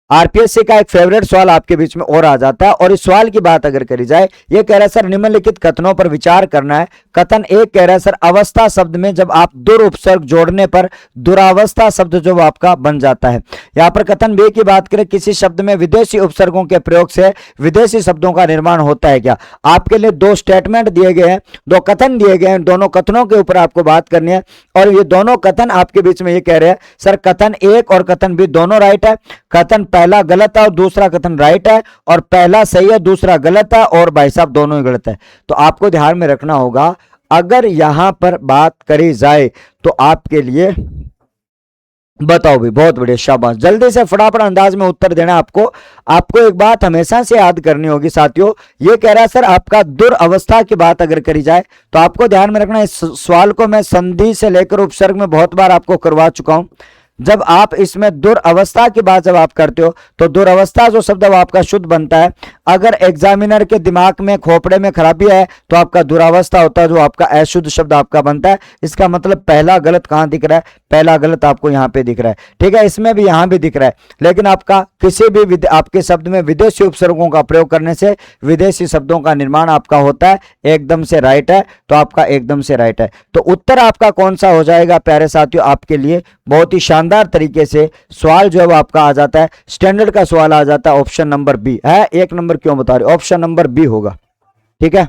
RPSC का एक favourite सवाल आपके बीच में और आ जाता है, और इस सवाल की बात अगर करी जाए, ये कह रहा है सर निम्नलिखित कथनों पर विचार करना है। कथन एक कह रहा है सर अवस्था शब्द में जब आप दुर उपसर्ग जोड़ने पर दुरावस्था शब्द जो आपका बन जाता है। यहां पर कथन बे की बात करें, किसी शब्द में विदेशी उपसर्गों के प्रयोग से विदेशी शब्दों का निर्माण होता है क्या। आपके लिए दो स्टेटमेंट दिए गए हैं, दो कथन दिए गए हैं, दोनों कथनों के ऊपर आपको बात करनी है, और ये दोनों कथन आपके बीच में ये कह रहे हैं सर कथन एक और कथन बी दोनों राइट है। कथन पहला गलत है और दूसरा कथन राइट है, और पहला सही है दूसरा गलत है, और भाई साहब दोनों ही गलत है। तो आपको ध्यान में रखना होगा, अगर यहां पर बात करी जाए तो आपके लिए बताओ भी, बहुत बढ़िया, शाबाश, जल्दी से फटाफट अंदाज में उत्तर देना। आपको एक बात हमेशा से याद करनी होगी साथियों, ये कह रहा है सर आपका दुरावस्था की बात अगर करी जाए तो आपको ध्यान में रखना, इस सवाल को मैं संधि से लेकर उपसर्ग में बहुत बार आपको करवा चुका हूं। जब आप इसमें दुरावस्था की बात जब आप करते हो तो दुरावस्था जो शब्द आपका शुद्ध बनता है, अगर एग्जामिनर के दिमाग में खोपड़े में खराबी है तो आपका दुरावस्था होता है, जो आपका अशुद्ध शब्द आपका बनता है। इसका मतलब पहला गलत कहां दिख रहा है, पहला गलत आपको यहां पे दिख रहा है, ठीक है, इसमें भी यहां भी दिख रहा है। लेकिन आपका किसी भी आपके शब्द में विदेशी उपसर्गों का प्रयोग करने से विदेशी शब्दों का निर्माण आपका होता है, एकदम से राइट है, तो आपका एकदम से राइट है। तो उत्तर आपका कौन सा हो जाएगा प्यारे साथियों, आपके लिए बहुत ही शानदार तरीके से सवाल जो है वो आपका आ जाता है, स्टैंडर्ड का सवाल आ जाता है, ऑप्शन नंबर बी है। एक नंबर क्यों बता रहे, ऑप्शन नंबर बी होगा, ठीक है।